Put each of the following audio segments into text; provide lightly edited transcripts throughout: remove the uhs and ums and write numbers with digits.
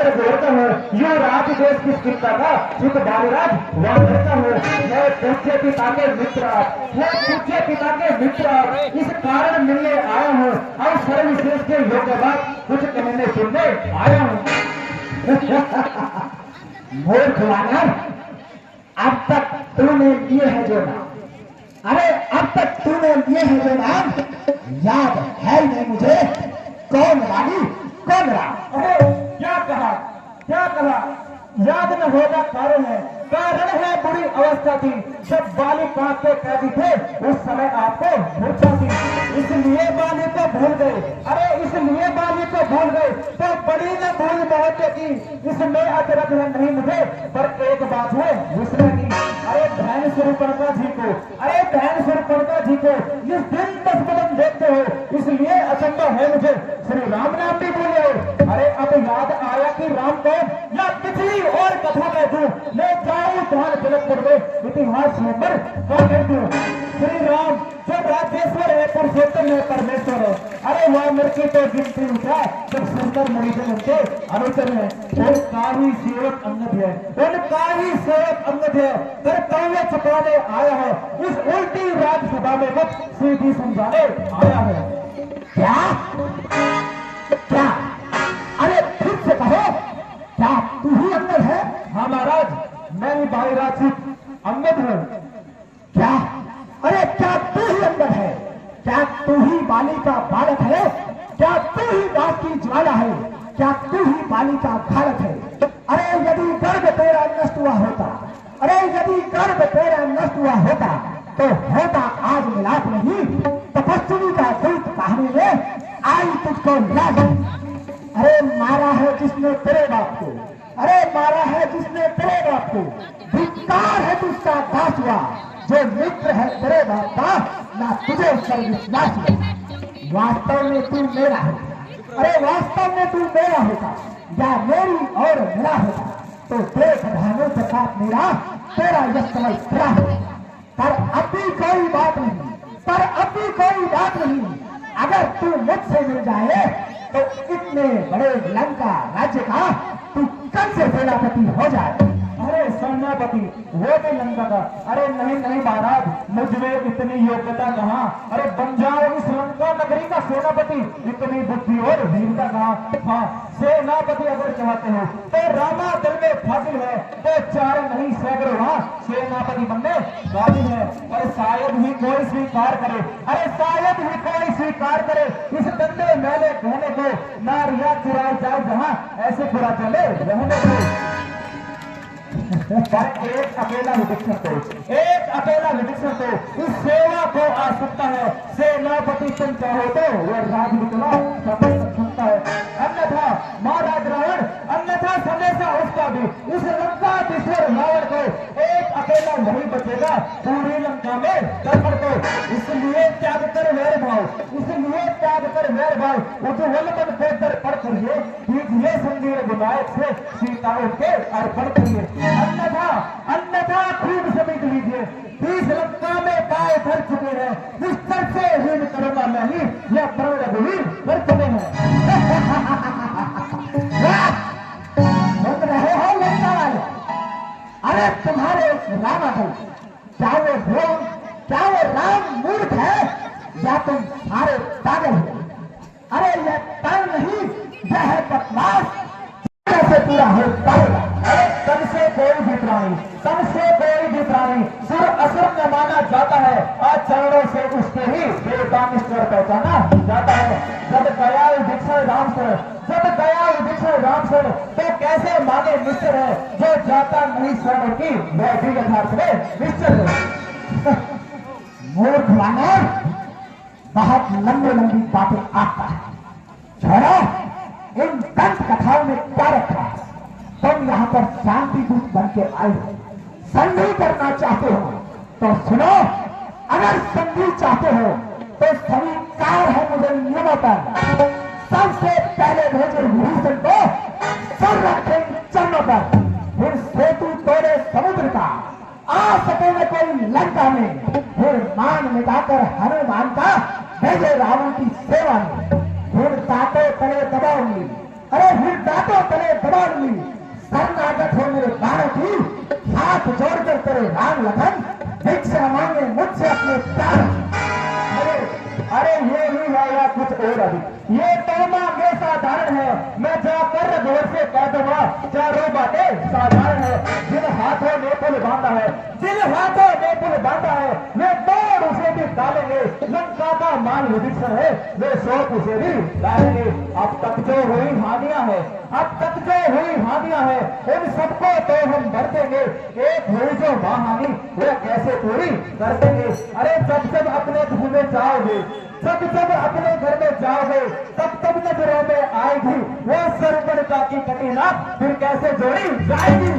कर जोड़ता हूँ यो राज देश की चिंता का सुख बालीराज वह करता हूँ। मैं पूज्य पिता के मित्र है, पूज्य पिता के मित्र इस कारण मिलने आया हूँ और सर्वविशेष के योग्य बात कुछ कहने सुनने आया हूँ। मूर्ख वानर, अब तक तूने लिए है जो नाम, अरे अब तक तूने लिए है जो नाम याद है नहीं मुझे? कौन वाली कौन राम? अरे क्या कहा, क्या कहा? याद न होगा कारण है, कारण है बुरी अवस्था थी जब बाली कांप के कैदी थे, उस समय आपको मूर्छा थी, इसलिए बाली को भूल गए। अरे इसलिए बाली को भूल गए तो बड़ी न भूल बहुत की, इसमें अचरज है नहीं मुझे, पर एक बात है विस्मय की। अरे बहन सुरपणका जी को, अरे बहन सुरपणका जी को जिस दिन 10 कदम देखते हो, इसलिए अचंभा है मुझे श्री राम नाम भी भूले हो। अरे अब याद आया कि राम को या पिछली और कथा कह दूं, मैं जाऊं जहां जनकपुर में इतिहास नंबर कह दूं। श्री राम जो राजेश्वर है, पुरुषोत्तम है, परमेश्वर है। अरे वह मृत्यु तो गिनती उठा जब सुंदर मरीजन उनके अनुचर है, उनका ही सेवक अंगद है, उनका ही सेवक अंगद है, फिर कौवे छुपाने आया है, इस उल्टी राज्यसभा में मत सीधी समझाने आया है। क्या क्या? अरे फिर से कहो, क्या तू ही अंदर है? हाँ महाराज, मैं ही भाई राजपूत अंगद हूँ। क्या? अरे क्या तू ही अंदर है? क्या तू ही बाली का बालक है? क्या तू ही दास की ज्वाला है? क्या तू ही बाली का घालक है? अरे यदि गर्भ तेरा नष्ट हुआ होता, अरे यदि गर्भ तेरा नष्ट हुआ होता तो होता आज मिलाप नहीं, तपस्वी का दूत कहने में आई तुझको लाज। अरे मारा है जिसने तेरे बाप को, अरे मारा है जिसने तेरे बाप को, धिक्कार है तुझका दास हुआ जो मित्र है तेरे बाप का, ना तुझे पर विश्वास हुआ। वास्तव में तू मेरा होता, अरे वास्तव में तू मेरा होता या मेरी और मेरा होता तो देख भानु प्रताप मेरा तेरा यश कमल खड़ा होता। पर अभी कोई बात नहीं, पर अभी कोई बात नहीं, अगर तू मुझसे मिल जाए तो इतने बड़े लंका राज्य का तू कल से सेनापति हो जाए। अरे सेनापति वो भी लंका का? अरे नहीं नहीं महाराज, मुझमें इतनी योग्यता कहाँ। अरे बन जाओ इस लंका नगरी का सेनापति, इतनी बुद्धि और वीरता कहाँ। हाँ, सेनापति अगर चाहते हो तो रामा दल में फाजिल है, तो 4 नहीं सैकड़ों वहाँ सेनापति बनने काबिल है। और शायद ही कोई स्वीकार करे, अरे शायद ही कोई स्वीकार करे इस दंडे मेले कहने को, नारिया चुराई जाए जहाँ ऐसे बुरा चले रहने को। पर एक अकेला विचक्षण तो, एक अकेला विचक्षण तो इस सेवा को आ सकता है। सेनापति तुम चाहो तो वह राज निकला समझ सकता है, अन्यथा महाराज रावण, अन्यथा संदेशा उसका भी इस लंकाधीश्वर रावण को एक अकेला नहीं बचेगा पूरी लंका में दर्पण को। इसलिए त्याग कर वैर भाव, इसलिए त्याग कर वैर भाव, उज्ज्वल मन को दर्पण करिए, कीजिए संगीत विनायक से सीता उनके अर्पण करिए, अन्यथा अन्यथा खूब समेट लीजिए। 20 लंका में पाए धर चुके हैं, इस तरह से हीन करूंगा नहीं, यह प्रण रघुवीर कर चुके हैं। सुन रहे हो लंका वाले? अरे तुम्हारे रामाधन, क्या वो भ्रम, क्या वो राम मूर्ख है या तुम सारे पागल हो? अरे यह तन नहीं, यह है बकवास, कैसे पूरा हो पाएगा? अरे तन से कोई भी प्राणी, तन से कोई भी प्राणी सुर असुर न माना जाता है, आज चरणों से उसके ही देवतानिष्ठर पहचाना जाता है। जब गया विक्षण राम सर, जब गया विक्षण राम सर, तो कैसे माने निश्चर है जो जाता नहीं शरण की, वह भी यथार्थ में निश्चर है। मूर्ख वानर, बहुत लंबी लंबी बातें आता है, छोड़ो इन दंत कथाओं में क्या रखा है? तुम यहाँ पर शांति दूत बन के आए हो, संधि करना चाहते हो तो सुनो, अगर संधि चाहते हो तो स्वीकार है मुझे नियमों पर। सबसे पहले भेजे विभीषण को सर रखे चरणों पर, फिर सेतु तोड़े समुद्र का, आ सके न कोई लंका में, फिर मान मिटाकर हनुमान का भेजे रावण की सेवा में, फिर ताते तले दबाऊंगी, अरे फिर दांतों तले दबा ली शरणागत हो मेरे बाणों की, हाथ जोड़कर तेरे राम लखन भिक्षा मांगे मुझसे अपने प्राण। अरे अरे ये ही है या कुछ और अधिक? ये तोमा में साधारण है, मैं जाकर जोर से कह दूंगा चारों बातें साधारण है। जिन हाथों ने पुल बांधा है, जिन हाथों ने पुल बांधा है, वे दौड़ उसे भी डालेंगे। लंका का मान विभीषण है, वे शोक उसे भी डालेंगे। अब तक जो हुई हानियां है, अब तक जो हुई हानियां है, उन सबको तो हम भर देंगे। एक हुई जो महाहानि वे कैसे पूरी कर देंगे। अरे जब जब अपने घर में जाओगे, जब जब अपने घर में जाओगे, तब तब नजरों में आएगी वो सर्वणता की कटीना, फिर कैसे जोड़ी जाएगी।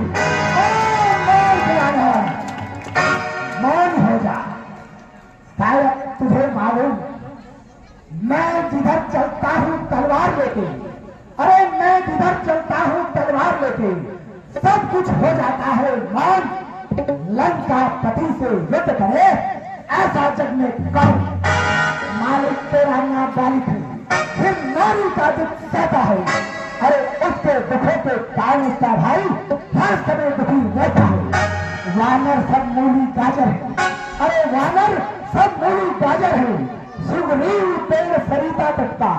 मौन हो जा, शायद तुझे मालूम मैं जिधर चलता हूँ तलवार लेके, अरे मैं जिधर चलता हूँ तलवार लेके, सब कुछ हो जाता है मौन। लंका पति से युद्ध करे ऐसा जग में कौन? मालिक तेरा नाम बालिक है, फिर नारी का दुख सहता है। अरे उसके दुखों पे काल उसका भाई हर समय दुखी रहता है। वानर सब मूली गाजर है, अरे वानर सब मूली गाजर है। सुग्रीव पेड़ सरिता तक का,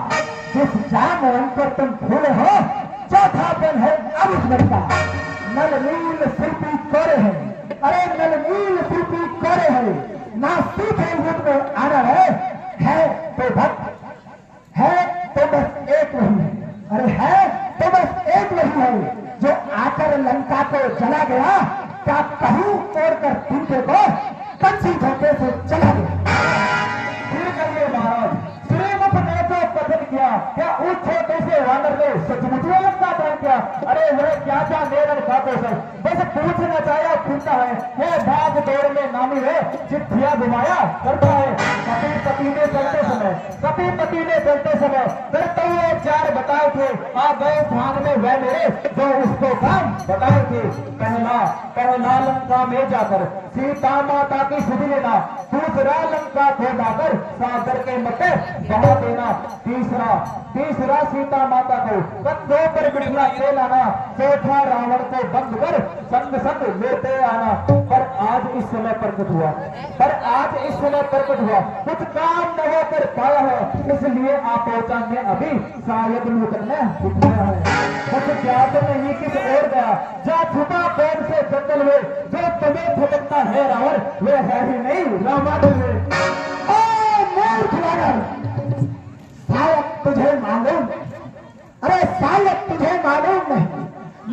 जिस जामुन पर तुम फूले हो चौथापन है अब उस लड़का। नलनील शिल्पी कोरे है, अरे नलनील शिल्पी कोरे है। ना सीखे युद्ध में आना है तो भक्त, है तो बस एक वही है, अरे है तो बस एक वही है जो आकर लंका को चला गया। क्या कहूं तोड़कर तीनों को कच्ची धोखे से चला गया। फिर कहिए महाराज, श्रीमुख ने जो कथन किया, क्या उस छोटे से वानर ने सचमुच में का दान किया? अरे वह क्या क्या नेरन खाते सर, बस पूछना चाहे फिरता है, वह भाग दौड़ में नामी है, चिट्ठियां घुमाया करता है। कभी पति ने चलते समय, कभी पति ने चलते समय कर्तव्य चार बताए थे, आ गए ध्यान में वह मेरे जो उसको काम बताए थे। पहला लंका में जाकर सीता माता की सुध लेना, दूसरा लंका को जाकर सागर के मटे बहा देना, तीसरा सीता माता को कंधों पर बिठा के लाना, चौथा रावण को बंद कर संग संग लेते आना। पर आज इस समय प्रकट हुआ, कुछ काम न होकर पाया है, इसलिए आप पहुंचा में अभी शायद लूटने दिखाया है। कुछ ज्ञात नहीं किस ओर गया, जा छुपा कौन से जंगल में, जो तुम्हें भटकता है रावण वे है ही नहीं रावण में। मूर्ख वानर, शायद तुझे मालूम, अरे शायद तुझे मालूम नहीं,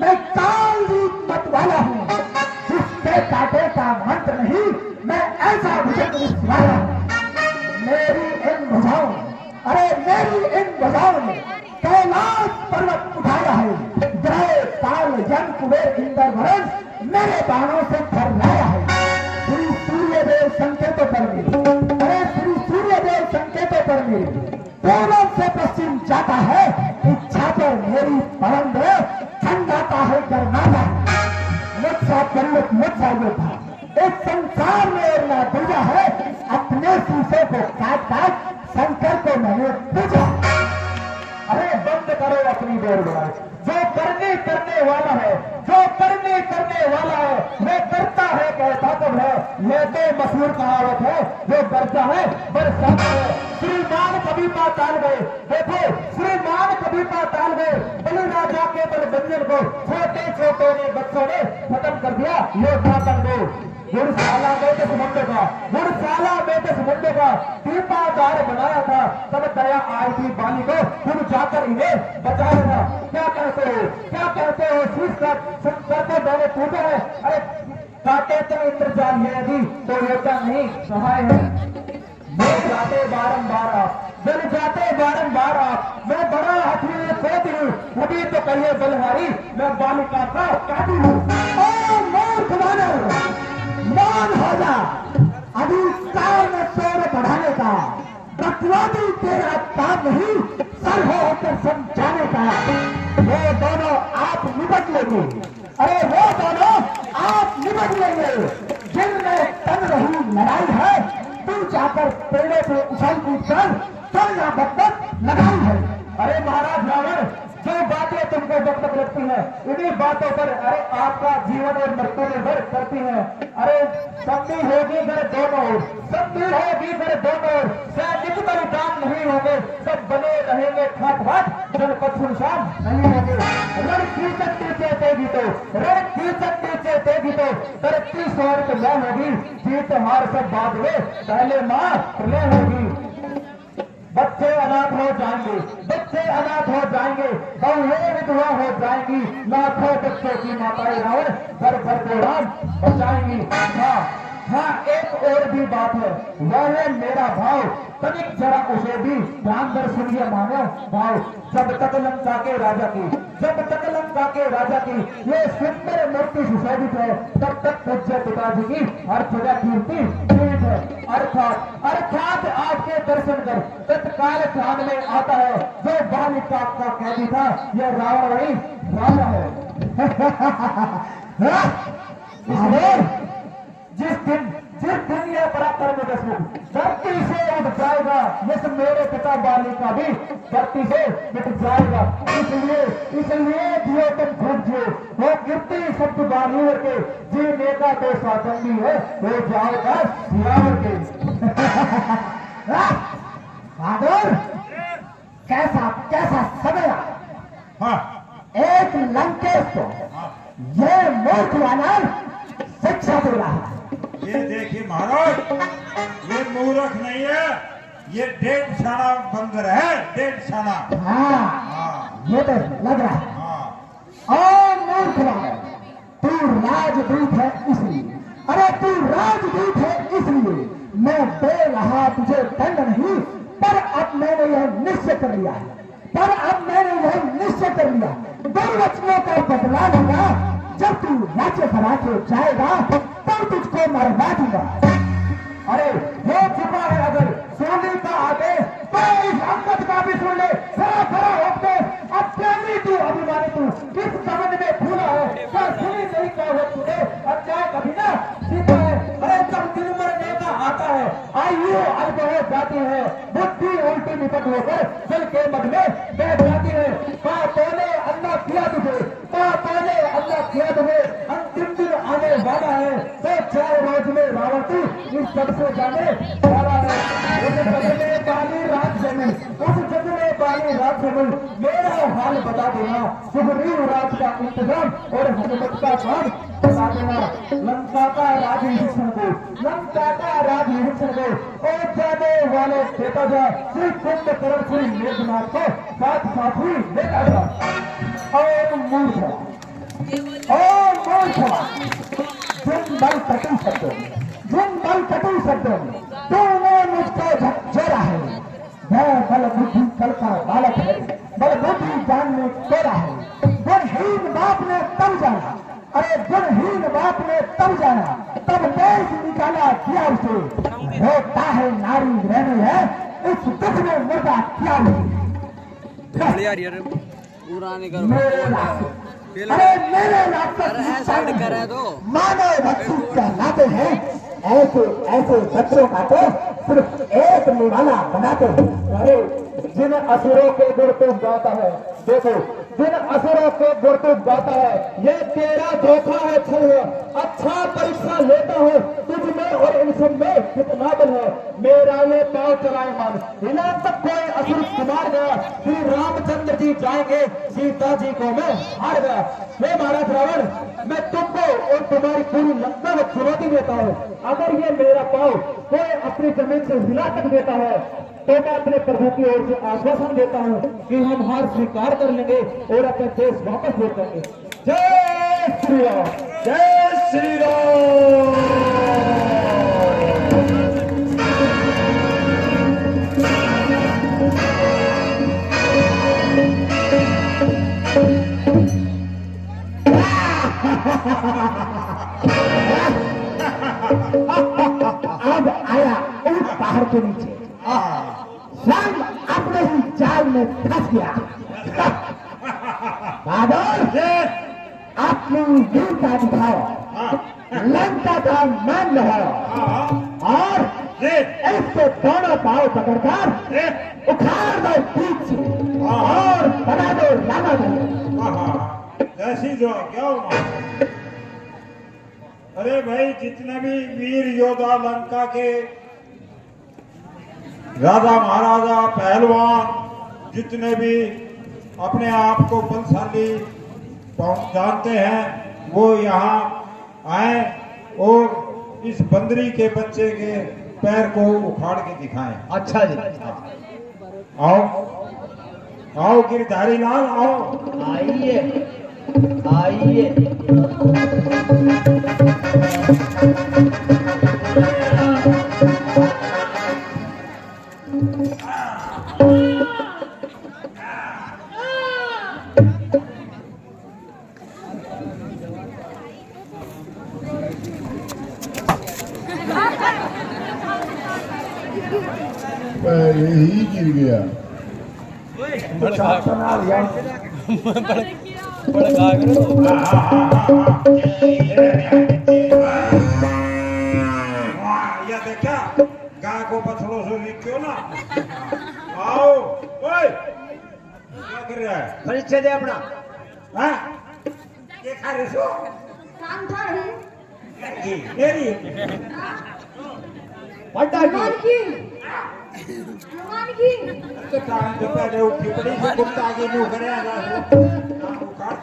मैं काल रूप मत वाला हूँ, जिसके काटे का मंत्र नहीं, मैं ऐसा भुजंग वाला हूँ। मेरी इन भुजाओं, अरे मेरी इन भुजाओं ने कैलाश पर्वत उठाया है। ग्रह काल जन कुबेर इंद्र वरुण मेरे बाणों से भर लाया है। श्री सूर्यदेव संकेतों पर मेरे, अरे श्री सूर्यदेव संकेतों पर मेरे, पूर्व से पश्चिम जाता है, इच्छा पर मेरी परम देव ठंडाता है गरमाता। मुझसा पंडित मुझसा योद्धा इस संसार में और ना दूजा है, अपने शीशे को काट काट शंकर को मैंने पूजा। अरे बंद करो अपनी देर बुराई, जो करने वाला है, जो करने वाला है वह करता है, कहता कब है। यह तो मशहूर कहावत है, जो करता है बरसात है। श्रीमान कभी पाताल गए, देखो श्रीमान कभी पाताल गए, बलि राजा के बल बंजन को छोटे छोटे ने बच्चों ने खत्म कर दिया योद्धा बन गए। गुरशाला में तो समुद्र का, गुरशाला में तो समुद्र का दीपाधार बनाया था, तब दया आई थी बाली को, तुम जाकर इन्हें बचाया था। क्या कहते हो शीश का शंकर को मैंने पूछा है। अरे काटे तो इंद्रजाल है यदि तो योद्धा नहीं सहाय है। मैं जाते बारंबार आप, जल जाते बारंबार आप, मैं बड़ा हथियार खोद हूँ, अभी तो कहिए बलहारी मैं बालिका का काटी हूँ। मौन हो जा, अभी काल में शोर बढ़ाने का, बकवादी तेरा काम नहीं, सर हो होकर समझाने का। वो दोनों आप निपट लेंगे, अरे वो दोनों आप निपट लेंगे, जिनमें तन रही लड़ाई है, तू जाकर पेड़े पे उछल कूद कर चल या बत्तख लगाई है। अरे महाराज रावण, जो बातें तुमको जब तक लगती है इन्हीं बातों पर अरे आपका जीवन और मृत्यु निर्भर करती है। अरे संधि होगी घर दोनों ओर, संधि होगी घर दोनों ओर, सैनिक बलिदान नहीं होंगे, सब बने रहेंगे ठाट बाट, जनपद सुनसान नहीं होंगे। रण कीर्तन नीचे देगी तो, रण कीर्तन नीचे देगी तो तरक्की स्वर्ग में होगी, जीत हार सब बाद में पहले मां प्रलय होगी। बच्चे अनाथ हो जाएंगे, बच्चे अनाथ हो जाएंगे, बहुएं विधवा हो जाएंगी, लाखों बच्चों की माताएं रावण घर घर को राम बचाएंगी। हाँ, एक और भी बात है, वह है मेरा भाव, तनिक जरा उसे भी ध्यान दर सुनिए मानो भाव। जब तक लंका के राजा की, जब तक लंका के राजा की ये सुंदर मूर्ति सुशोभित है, तब तक पूज्य पिताजी की हर जगह कीर्ति जीवित है। अर्थात आपके दर्शन कर तत्काल ध्यान में आता है जो बालिका का कैदी था, यह रावण वही राजा है। जिस दिन यह पराक्रम धरती से उठ जाएगा, इस मेरे पिता बालिका भी धरती से मिट जाएगा। इसलिए जियो तुम खूब जियो, वो कीर्ति शब्द बालिवर के जीने का तो स्वातंत्री है, हो जाएगा सियावर के। बहादुर कैसा कैसा समय हाँ। एक लंकेश को ये मूर्ख वानर शिक्षा दे रहा है। ये देखिए महाराज, ये मूर्ख नहीं है, ये 1.5 शाना बंदर है, 1.5 शाना। हाँ, ये तो लग रहा है। हाँ। और मूर्ख वानर, तू राजदूत है इसलिए, अरे तू राजदूत है इसलिए मैं दे रहा तुझे दंड नहीं, पर अब मैंने यह निश्चय कर लिया है, पर अब मैंने यह निश्चय कर लिया, दुर्वचनों का बदला लूंगा। जब तू राज्य भरा के जाएगा तब तुझको मरवा दूंगा। अरे हो चुका है अगर सोने का आगे तो इस अंगद का भी सुन ले, खरा खरा होते। अब कैसी तू अभिमानी, तू किस संबंध में भूला है, क्या सुनी नहीं क्या हो तूने, अन्याय कभी ना सीखा है। अरे जब दिल मरने का आता है, आयु अल्प हो जाती है, बुद्धि उल्टी निपट होकर दिल के मध में बैठ जाती है। बातों ने अल्लाह किया तुझे, बातों ने अल्लाह किया तुझे, अंतिम दिन आने वाला है, तो 4 रोज में रावण तू इस जग से जाने वाला है। उस जग में बाली रात जमी, उस जग में बाली रात जमी, मेरा हाल बता देना, सुग्रीव राज का इंतजाम और हनुमत का काम बता देना। लंका का राजभूषण को, लंका का राजभूषण को और जाने वाले देता जा, श्री कुंभकर्ण श्री मेघनाथ को साथ साथ ही लेता जा। और मूर्ख जिन बल कटु शब्दों में, जिन बल कटु शब्दों में तूने मुझको झकझोरा है, वह बल बुद्धि कल का बालक है, बल बुद्धि जानने तेरा है। गुणहीन बाप ने तब जाना, अरे गुणहीन बाप ने तब जाना, तब तेज निकाला किया उसे, रोता है नारी रहने है, इस दुख में मुर्दा किया मेरे मानव बच्चों कहलाते हैं। ऐसे ऐसे बच्चों का तो सिर्फ एक निवाला बनाते हैं। अरे जिन असुरों के गुण तू गाता है, देखो जिन असुरों के गुण तू गाता है, ये तेरा धोखा है, छल है। अच्छा परीक्षा लेता है तुझ में और इन सब में कितना बल है, मेरा ये पाँव चलाए मान, हिला तक कोई असुर कुमार गया, श्री रामचंद्र जी जाएंगे, सीता जी को मैं हार गया। हे महाराज रावण, मैं तुमको और तुम्हारी पूरी लंका में चुनौती देता हूँ, अगर ये मेरा पाँव कोई अपनी जमीन से हिला तक देता है तो मैं अपने प्रभु की ओर से आश्वासन देता हूँ कि हम हार स्वीकार कर लेंगे और अपने देश वापस लौटेंगे। जय श्री राम, जय श्री राम। अब आया उस पहाड़ के नीचे, स्वयं अपने ही जाल में फंस गया। बहादुर, अपनी वीरता दिखाओ, लंका का मान लगाओ और इसके दोनों पाँव पकड़कर उखाड़ दो पीठ से और बना दो रावण। जाओ, क्या हुआ? अरे भाई, जितने भी वीर योद्धा लंका के राजा महाराजा पहलवान जितने भी अपने आप को बलशाली जानते हैं, वो यहाँ आए और इस बंदरी के बच्चे के पैर को उखाड़ के दिखाएं। अच्छा जी, आओ आओ गिरधारी लाल, आओ। आइए आइए। यही गिर गया। ये देखा गाय को बछड़ों से क्यों ना। आओ, ओए, क्या कर रहा है? परिचय दे अपना। हाँ? ये खा रहे सो? काम था रही मेरी भगवान की भगवान की तो टाइम तो पहले उठी पड़ी से कुत्ता आगे नहीं करेगा काम उखाड़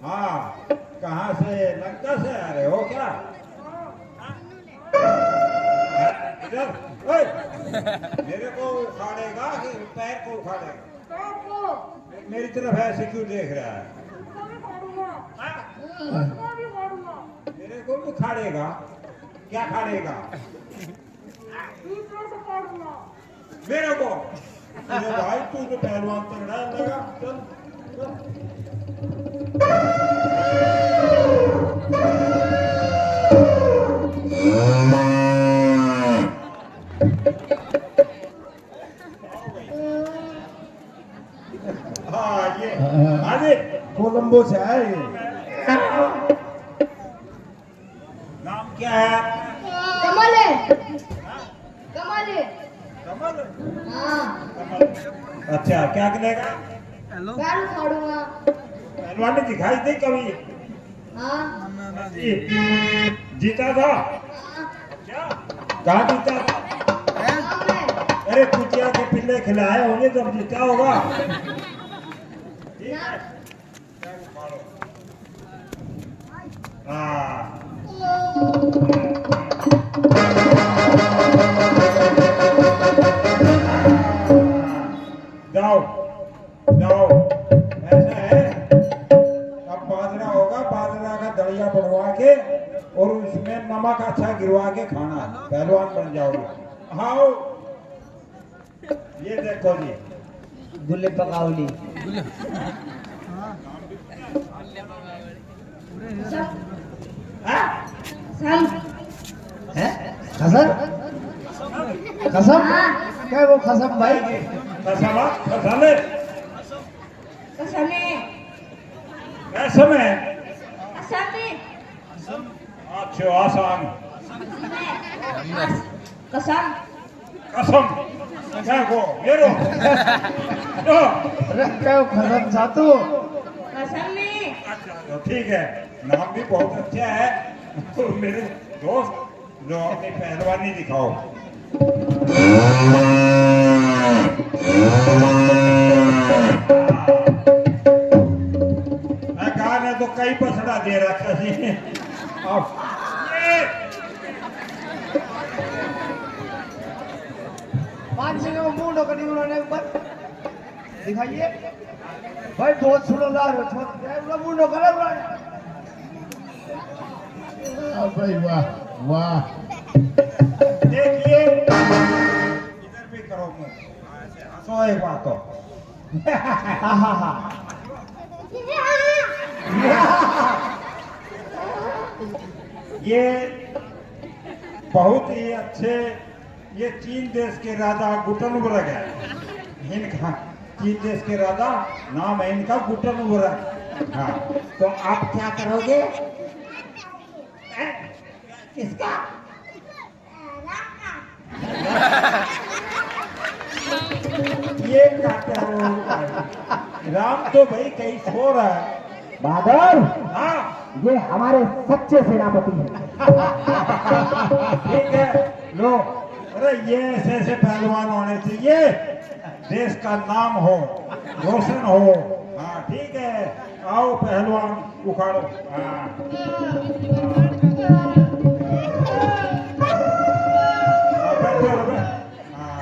हाँ, कहाँ से? लंका से आ रहे हो क्या? इधर, ओए, मेरे को उखाड़ेगा कि पैर को उखाड़ेगा? मेरी तरफ ऐसे क्यों देख रहा है? मेरे को भी खाड़ेगा? क्या खाड़ेगा? मेरे को? अरे भाई, तू तो पहलवान तगड़ा लगा। चल चल। हाँ, ये अरे कोलंबो से है ये। नाम क्या है? कमल है कमल है कमल? हाँ कमल। अच्छा, क्या करेगा? पैर उखाड़ूंगा। पहलवानी दिखाई दे कभी? हाँ जीता था क्या? कहाँ जीता था? हाँ मैं अरे कुटिया के पिल्ले खिलाए होंगे जब जीता होगा। ठीक है? हाँ, जाओ जाओ, ऐसा है। अब बाजरा होगा, बाजरा का दलिया बनवा के और उसमें नमक अच्छा गिरवा के खाना, पहलवान बन जाओगे। हाँ, ये देखो जी, गुल्ले पकावली। हाँ? सम है खसम? खसम क्या वो खसम भाई? कसम कसम कसमे कसम है। कसमे अच्छा, आसान। कसम कसम क्या को मेरो अरे क्या वो खसम सातू? कसमे अच्छा, ठीक है, नाम भी बहुत अच्छा है। तो मेरे दोस्त जो अपनी पहलवानी दिखाओ। गाने तो कई पसड़ा दे रखा जी। अब ये 5 सिंह में मुंह ढोकर उन्होंने ऊपर दिखाइए भाई, बहुत सुनो ला रहे हो, छोड़ मुंह ढोकर उन्होंने। भाई वाह वाह। देखिए, इधर भी करो मुंह, ऐसे हंसो एक बार तो। हाँ हाँ हाँ। ये बहुत ही अच्छे, ये चीन देश के राजा गुटनबर्ग है इनका। चीन देश के राजा नाम है इनका गुटनबर्ग। हाँ, तो आप क्या करोगे? किसका? ये काटा राम तो भाई कहीं सो रहा है। बहादुर, हाँ ये हमारे सच्चे सेनापति हैं। ठीक है, लो। अरे ये ऐसे ऐसे पहलवान होने चाहिए, देश का नाम हो, रोशन हो। हाँ ठीक है, आओ पहलवान उखाड़ो। हाँ बैठो रे। हाँ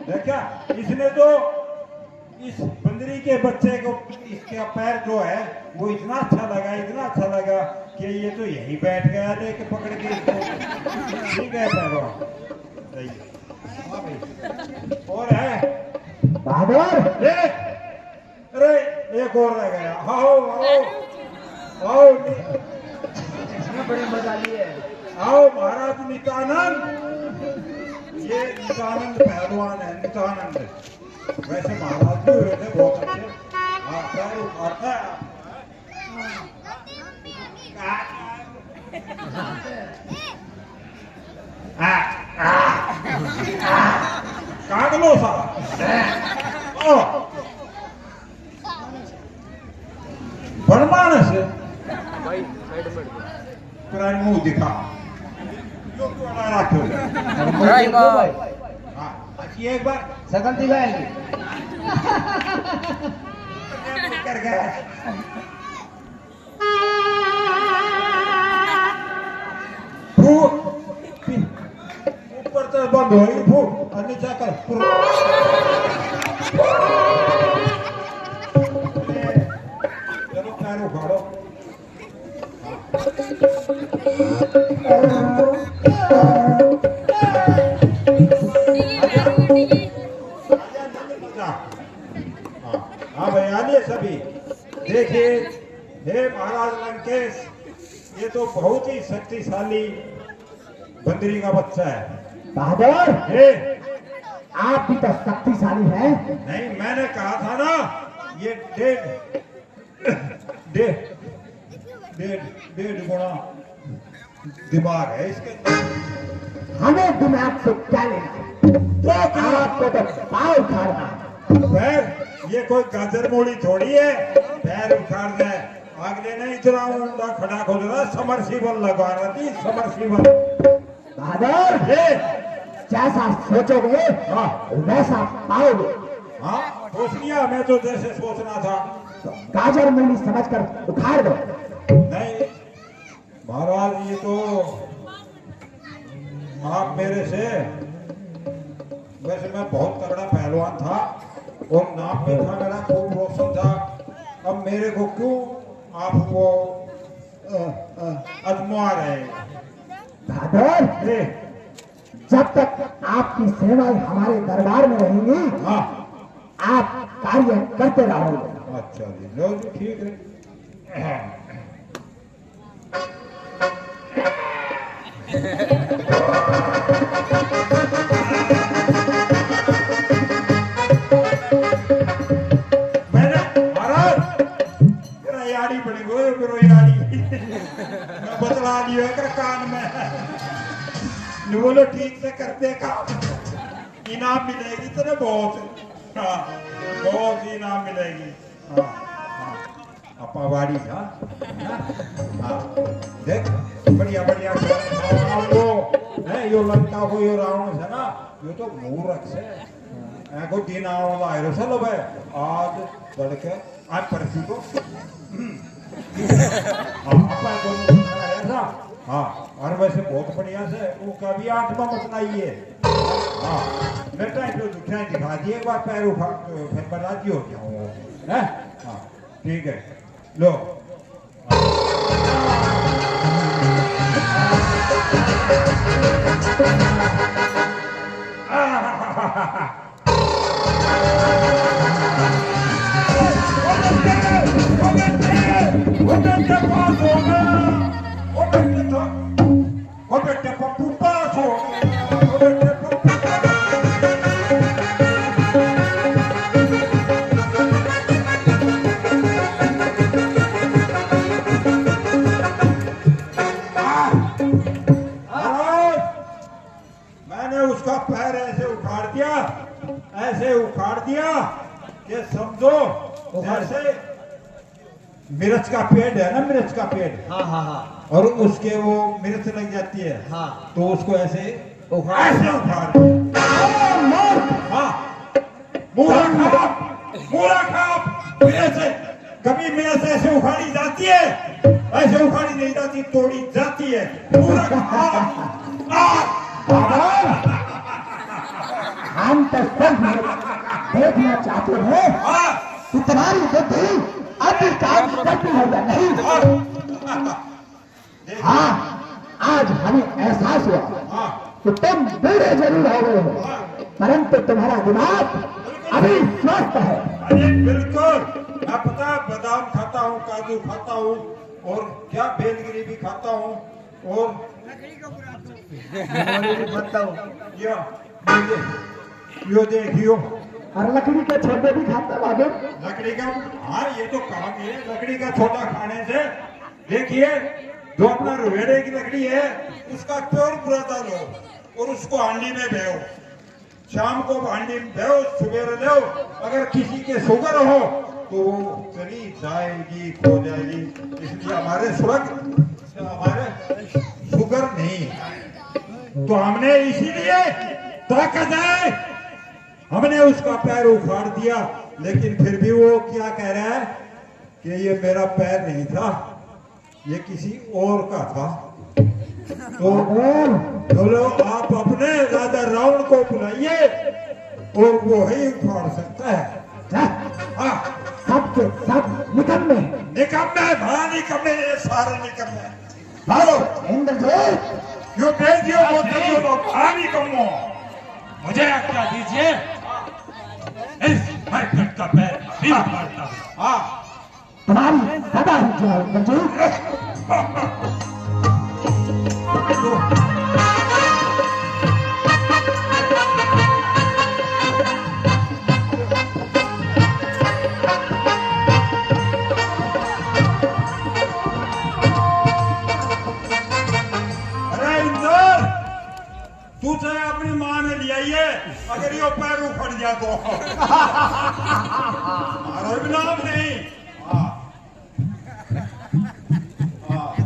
देखा, इसने तो इस बंदरी के बच्चे को इसका पैर जो है वो इतना अच्छा लगा, इतना अच्छा लगा कि ये तो यही बैठ गया लेके पकड़ के इसको। ठीक है पहलवान, सही है। हाँ भाई, और है बहादुर, ये, अरे एक और रह गया। आओ आओ आओ, बड़ी मजा ली है। आओ महाराज नित्यानंद। ये नित्यानंद पहलवान है, नित्यानंद। वैसे महाराज भी हुए थे बहुत अच्छे। हाँ पैर उठाता है। कागलो सा बनमानस तेरा मुंह दिखा जो क्यों अड़ा रखे हो। हाँ अच्छी एक बार सकल दिखाएंगे। कर गया। ऊपर तो बंद हो गई फू और नीचे कर चलो पैर उखाड़ो। हाँ भाई आइए सभी। देखिए, हे महाराज लंकेश, ये तो बहुत ही शक्तिशाली बंदरी का बच्चा है। बहादुर, हे आप भी तो शक्तिशाली हैं। नहीं, मैंने कहा था ना, ये डेढ़ गुना दिमाग है इसके अंदर। हमें दिमाग से क्या लेना? आपको तो पाँव उखाड़ना। पैर, ये कोई गाजर मूड़ी थोड़ी है पैर उखाड़ दे। अगले ने इतना ऊंडा खड़ा खोल रहा, समरसीबल लगा रहा थी, समरसीबल। बहादुर, जैसा सोचोगे वैसा पाओगे। हाँ सोच लिया, मैं तो जैसे सोचना था। तो गाजर मूली समझकर उखाड़ दो। नहीं महाराज, ये तो आप मेरे से, वैसे मैं बहुत तगड़ा पहलवान था और नाम भी था मेरा खूब रोशन था। अब मेरे को क्यों आप वो आजमा रहे? बहादुर, ए, जब तक आपकी सेवाएं हमारे दरबार में रहेंगी, हाँ आप कार्य करते रहोगे। अच्छा जी, लो जी ठीक है। मैंने महाराज तेरा यारी बड़ी गो मेरो यारी मैं बतला लियो है कान में। नहीं बोलो ठीक से करते काम, इनाम मिलेगी तेरे बहुत। हाँ बहुत ही इनाम मिलेगी। हाँ हाँ अपा वाड़ी था। हाँ देख बढ़िया बढ़िया वो है यो लंका को यो रावण है ना, यो तो मूर्ख से को दिन आयरो से लो भाई आज बढ़ के आज परसों को अपा दोनों ऐसा। हाँ और वैसे बहुत बढ़िया से वो कभी 8वां मसला ही है। हाँ बेटा तो दुखिया दिखा दिए एक बार पैर उठा फिर बना दियो क्या है। हाँ ठीक है लो। मिर्च का पेड़ है ना, मिर्च का पेड़, हाँ हाँ हाँ और उसके वो मिर्च लग जाती है, हाँ तो उसको ऐसे उखाड़। ऐसे उखाड़। हाँ, मूला खाप मिर्च, कभी मिर्च ऐसे उखाड़ी जाती है, ऐसे उखाड़ी नहीं जाती, तोड़ी जाती है। मूला खाप। हम तो सब देखना चाहते हैं कि तुम्हारी बुद्धि अभी काम करती है या नहीं। हाँ, आज हमें एहसास हुआ कि तुम बूढ़े जरूर हो गए हो, परंतु तुम्हारा दिमाग अभी स्वस्थ है। अरे बिल्कुल, मैं पता है बादाम खाता हूँ, काजू खाता हूँ, और क्या बेलगिरी भी खाता हूँ, और यो देखियो, और लकड़ी के छोटे भी खाते हो आगे। लकड़ी का, हाँ ये तो काम है, लकड़ी का छोटा खाने से। देखिए, जो अपना रुवेड़े की लकड़ी है, उसका प्योर बुरादा लो और उसको हांडी में भेओ, शाम को हांडी में भेओ, सवेरे लो। अगर किसी के शुगर हो तो वो चली जाएगी, खो जाएगी। इसलिए हमारे शुगर नहीं, तो हमने इसीलिए ताकत है, हमने उसका पैर उखाड़ दिया। लेकिन फिर भी वो क्या कह रहा है कि ये मेरा पैर नहीं था, ये किसी और का था। तो बोलो, आप अपने राजा रावण को बुलाइए और वो ही उखाड़ सकता है। हाँ, सब के सब निकम्मे। बड़ा निकम्मे, ये सारे निकम्मे। भागो इंद्रजीत, यो भेज दियो, वो तभी तो बड़ा निकम्मो। मुझे आज्ञा दीजिए, इस मरकट का पैर भी उखाड़ता हूं। हाँ, तुम्हारी सदा ही जय इंद्रजीत। अरे इंदर, तू चाहे अपनी माँ ने ले आइए, अगर यो पैर उखड़ गया तो हमारा भी नाम नहीं। हाँ,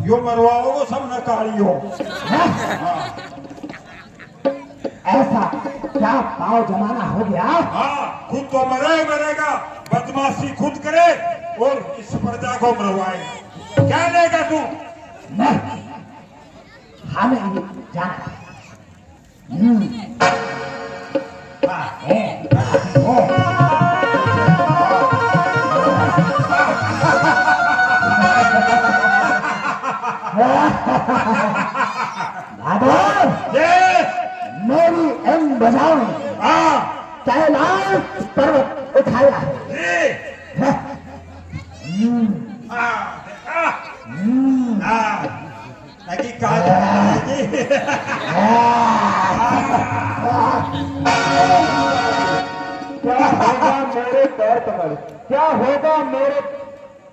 यो मरवाओ सब नकारियो। ऐसा क्या पाव जमाना हो गया? हाँ, खुद तो मरेगा, बदमाशी खुद करे और इस प्रजा को मरवाएगा। क्या लेगा तू? नहीं, हमें ये जाना है। हाँ, है। भादर, ये मेरी इन बजाओ ने हाँ, कैलाश पर्वत उठाया है। ये हाँ, हाँ, हाँ, लगी काज लगी। क्या होगा मेरे पैर पकड़, क्या होगा मेरे,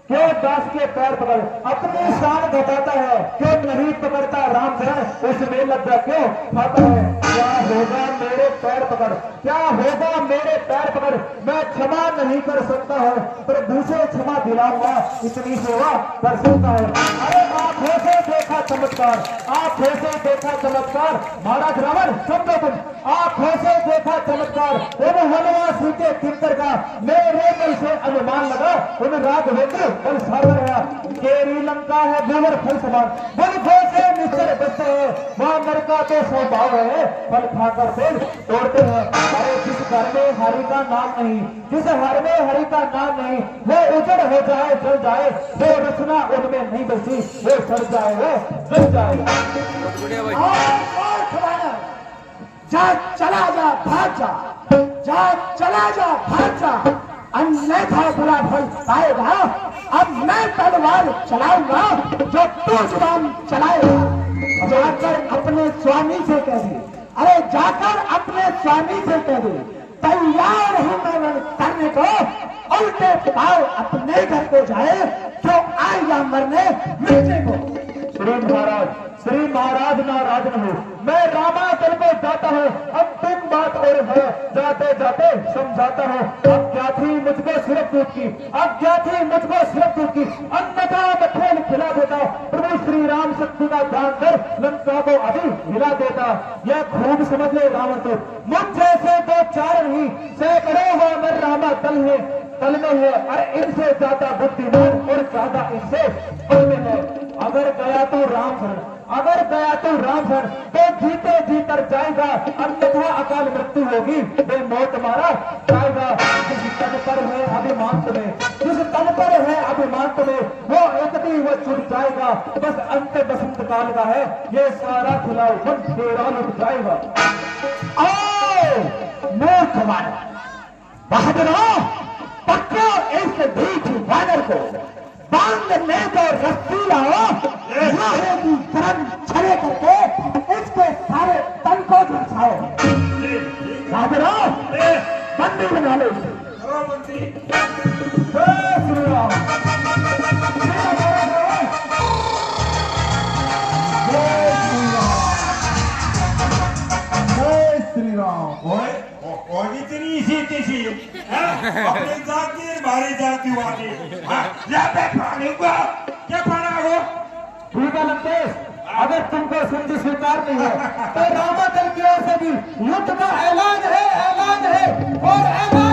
क्यों दास के पैर पकड़, अपनी शान बताता है, क्यों नहीं पकड़ता राम धन, उसमें लज्जा क्यों खाता है। क्या होगा मेरे पैर पकड़, क्या होगा मेरे पैर पकड़, मैं क्षमा नहीं कर सकता है, प्रभु से क्षमा दिलाऊंगा, इतनी सेवा कर सकता है। अरे आंखों से देखा चमत्कार, आंखों से देखा चमत्कार, महाराज रावण समझो तुम, आंखों से देखा चमत्कार, उन वनवासी के किंकर का मेरे दिल से अनुमान लगा, उन राघवेंद्र बल सागर है, केरी लंका है गोबर फल समान, बल फल से निश्चर बचते हैं, वहां नर का तो स्वभाव है, फल खाकर पेड़ तोड़ते हैं। अरे जिस घर में हरि का नाम नहीं, जिस घर में हरि का नाम नहीं, वो उजड़ हो जाए जल जाए, वो रचना उनमें नहीं बची, वो सड़ जाए वो जल जाए। जा चला जा, भाग जा, जा चला जा, भाग जा, अन्यथा बुरा फल पाएगा। अब मैं तलवार चलाऊंगा जो तू जुबान चलाएगा। जाकर अपने स्वामी से कह दे, अरे जाकर अपने स्वामी से कह दे, तैयार हूं मैं रण करने को, उल्टे पाव अपने घर को जाए तो आए या मरने मिर्चे को। श्री महाराज नाराज न हो, मैं रामाचल को जाता हूँ, अंतिम बात और है, जाते जाते समझाता हूँ। अज्ञात ही मुझको सिर्फ दूध की, अज्ञात ही मुझको सिर्फ दूध की, लंका को अभी हिला देता। यह खूब समझ ले रावण तो, मुझ जैसे दो चार नहीं सैकड़ों हो मेरे रामा दल है, तल में है। अरे इनसे ज्यादा बुद्धिमान और ज्यादा इनसे बल में है। अगर गया तो राम शरण, अगर गया तो राम शरण, तो जीते जी तर जाएगा, अन्यथा अकाल मृत्यु होगी, बे मौत मारा जाएगा। जिस तन पर है अभिमान तुम्हें, जिस तन पर है अभिमान तुम्हें, वो एक दिन वो छूट जाएगा। बस अंत बसंत काल का है, ये सारा खिलाओ मन तेरा लुट जाएगा। आओ मूर्ख वानर, बहादुरों पकड़ो इस ढीठ वानर को, बांधने को रस्सी लाओ, लोहे की गरम छड़े करके इसके सारे तन को झुलसाओ। बहादुरों बंदी बना लो इसे। करो मंत्री। जय श्री राम। जय श्री राम। और इतनी सी तीसी अपनी जाति हमारी जाति वाली या पे पालूंगा क्या पाना हो। ठीक है लंकेश, अगर तुमको संधि स्वीकार नहीं है तो रामा दल की ओर से भी युद्ध का ऐलान है, ऐलान है और ऐलान